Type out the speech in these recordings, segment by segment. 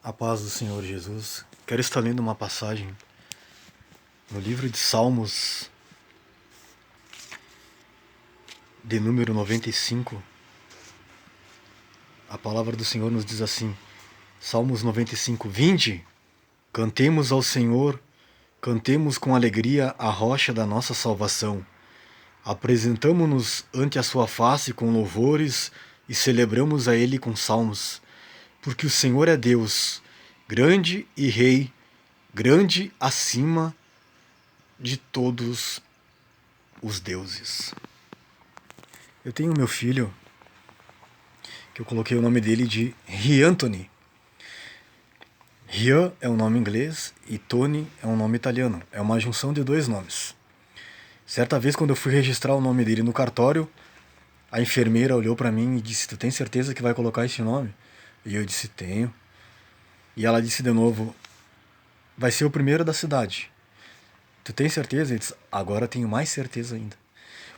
A paz do Senhor Jesus. Quero estar lendo uma passagem no livro de Salmos, de número 95. A palavra do Senhor nos diz assim, Salmos 95: Vinde, cantemos ao Senhor, cantemos com alegria a rocha da nossa salvação. Apresentamo-nos ante a sua face com louvores e celebramos a Ele com salmos. Porque o Senhor é Deus, grande e Rei, grande acima de todos os deuses. Eu tenho meu filho, que eu coloquei o nome dele de Riantoni. Rian é um nome inglês e Tony é um nome italiano. É uma junção de dois nomes. Certa vez, quando eu fui registrar o nome dele no cartório, a enfermeira olhou para mim e disse: "Tu tem certeza que vai colocar esse nome?" E eu disse: "Tenho." E ela disse de novo: "Vai ser o primeiro da cidade. Tu tem certeza?" Eu disse: "Agora tenho mais certeza ainda.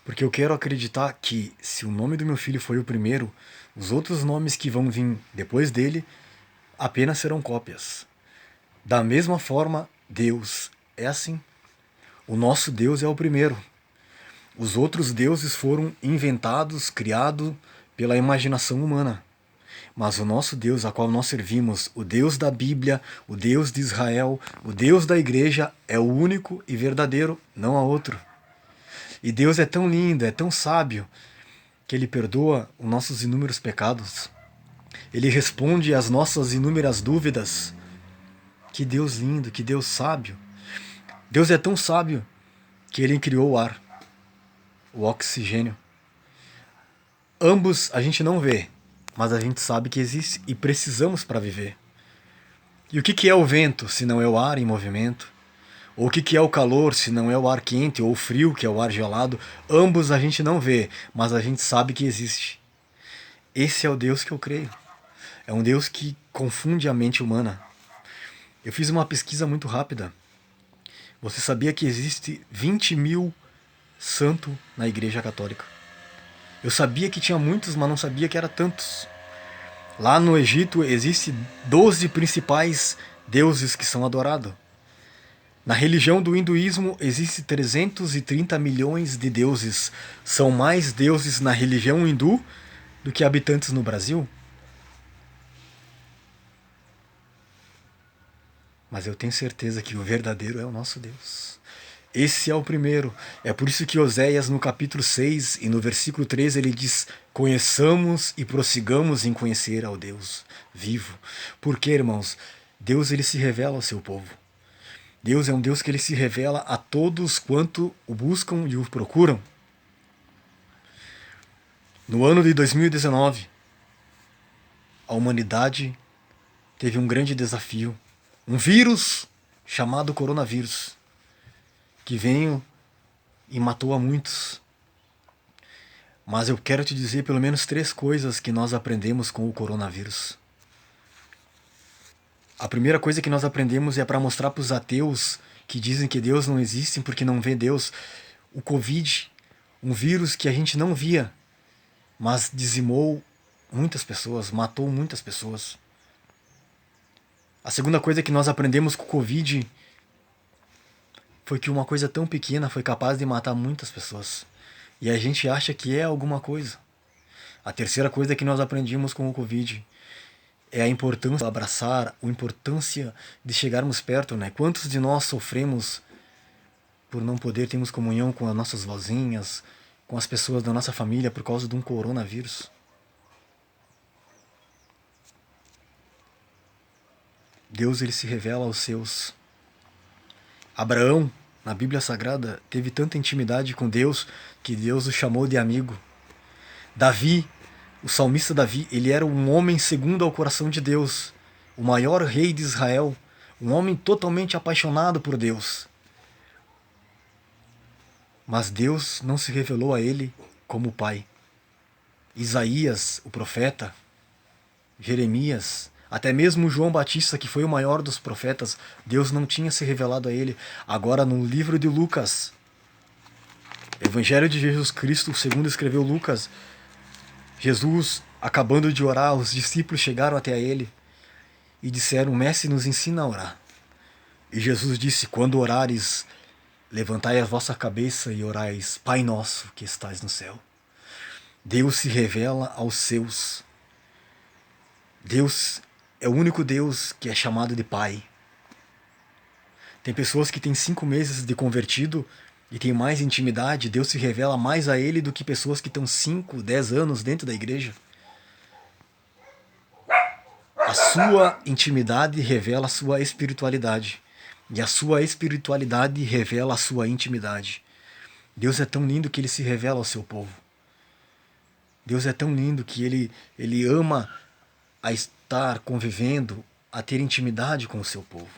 Porque eu quero acreditar que, se o nome do meu filho foi o primeiro, os outros nomes que vão vir depois dele apenas serão cópias. Da mesma forma, Deus é assim. O nosso Deus é o primeiro. Os outros deuses foram inventados, criados pela imaginação humana. Mas o nosso Deus, a qual nós servimos, o Deus da Bíblia, o Deus de Israel, o Deus da igreja, é o único e verdadeiro, não há outro. E Deus é tão lindo, é tão sábio, que Ele perdoa os nossos inúmeros pecados. Ele responde às nossas inúmeras dúvidas. Que Deus lindo, que Deus sábio. Deus é tão sábio que Ele criou o ar, o oxigênio. Ambos a gente não vê, mas a gente sabe que existe e precisamos para viver. E o que é o vento, se não é o ar em movimento? Ou o que é o calor, se não é o ar quente, ou o frio, que é o ar gelado? Ambos a gente não vê, mas a gente sabe que existe. Esse é o Deus que eu creio. É um Deus que confunde a mente humana. Eu fiz uma pesquisa muito rápida. Você sabia que existe 20.000 santos na Igreja Católica? Eu sabia que tinha muitos, mas não sabia que eram tantos. Lá no Egito existem 12 principais deuses que são adorados. Na religião do hinduísmo existem 330 milhões de deuses. São mais deuses na religião hindu do que habitantes no Brasil. Mas eu tenho certeza que o verdadeiro é o nosso Deus. Esse é o primeiro. É por isso que Oséias, no capítulo 6 e no versículo 13, ele diz: conheçamos e prossigamos em conhecer ao Deus vivo. Porque, irmãos, Deus ele se revela ao seu povo. Deus é um Deus que ele se revela a todos quanto o buscam e o procuram. No ano de 2019, a humanidade teve um grande desafio. Um vírus chamado coronavírus, que veio e matou a muitos. Mas eu quero te dizer pelo menos 3 coisas que nós aprendemos com o coronavírus. A primeira coisa que nós aprendemos é para mostrar para os ateus que dizem que Deus não existe porque não vê Deus. O Covid, um vírus que a gente não via, mas dizimou muitas pessoas, matou muitas pessoas. A segunda coisa que nós aprendemos com o Covid foi que uma coisa tão pequena foi capaz de matar muitas pessoas. E a gente acha que é alguma coisa. A terceira coisa que nós aprendemos com o Covid é a importância de abraçar, a importância de chegarmos perto, né? Quantos de nós sofremos por não poder termos comunhão com as nossas vozinhas, com as pessoas da nossa família por causa de um coronavírus? Deus ele se revela aos seus. Abraão, na Bíblia Sagrada, teve tanta intimidade com Deus que Deus o chamou de amigo. Davi, o salmista Davi, ele era um homem segundo ao coração de Deus, o maior rei de Israel, um homem totalmente apaixonado por Deus. Mas Deus não se revelou a ele como pai. Isaías, o profeta, Jeremias, até mesmo João Batista, que foi o maior dos profetas, Deus não tinha se revelado a ele. Agora no livro de Lucas, Evangelho de Jesus Cristo, segundo escreveu Lucas, Jesus, acabando de orar, os discípulos chegaram até ele e disseram: Mestre, nos ensina a orar. E Jesus disse: quando orares, levantai a vossa cabeça e orais: Pai nosso que estais no céu. Deus se revela aos seus. Deus é o único Deus que é chamado de Pai. Tem pessoas que têm 5 meses de convertido e têm mais intimidade. Deus se revela mais a ele do que pessoas que estão 5, 10 anos dentro da igreja. A sua intimidade revela a sua espiritualidade. E a sua espiritualidade revela a sua intimidade. Deus é tão lindo que ele se revela ao seu povo. Deus é tão lindo que ele ama a estar convivendo, a ter intimidade com o seu povo.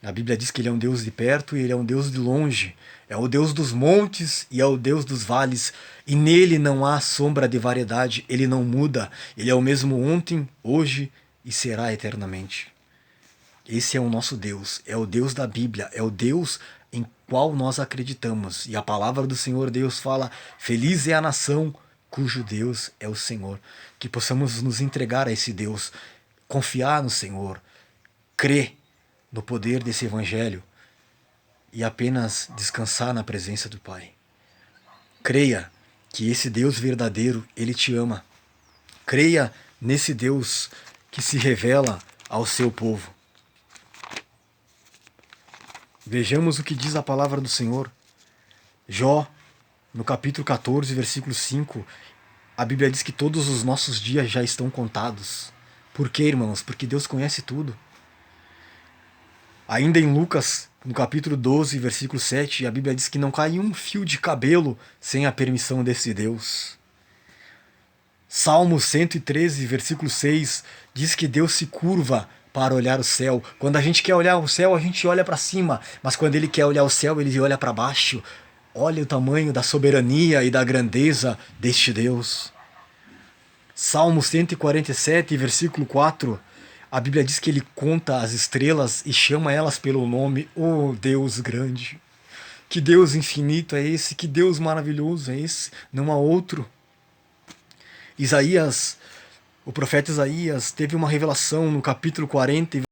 A Bíblia diz que ele é um Deus de perto e ele é um Deus de longe. É o Deus dos montes e é o Deus dos vales. E nele não há sombra de variedade. Ele não muda. Ele é o mesmo ontem, hoje e será eternamente. Esse é o nosso Deus. É o Deus da Bíblia. É o Deus em qual nós acreditamos. E a palavra do Senhor Deus fala: feliz é a nação cujo Deus é o Senhor. Que possamos nos entregar a esse Deus, confiar no Senhor, crer no poder desse Evangelho e apenas descansar na presença do Pai. Creia que esse Deus verdadeiro, ele te ama. Creia nesse Deus que se revela ao seu povo. Vejamos o que diz a palavra do Senhor. Jó, no capítulo 14, versículo 5, a Bíblia diz que todos os nossos dias já estão contados. Por quê, irmãos? Porque Deus conhece tudo. Ainda em Lucas, no capítulo 12, versículo 7, a Bíblia diz que não cai um fio de cabelo sem a permissão desse Deus. Salmo 113, versículo 6, diz que Deus se curva para olhar o céu. Quando a gente quer olhar o céu, a gente olha para cima, mas quando ele quer olhar o céu, ele olha para baixo. Olha o tamanho da soberania e da grandeza deste Deus. Salmo 147, versículo 4, a Bíblia diz que ele conta as estrelas e chama elas pelo nome. Oh, Deus grande! Que Deus infinito é esse? Que Deus maravilhoso é esse? Não há outro. Isaías, o profeta Isaías, teve uma revelação no capítulo 40,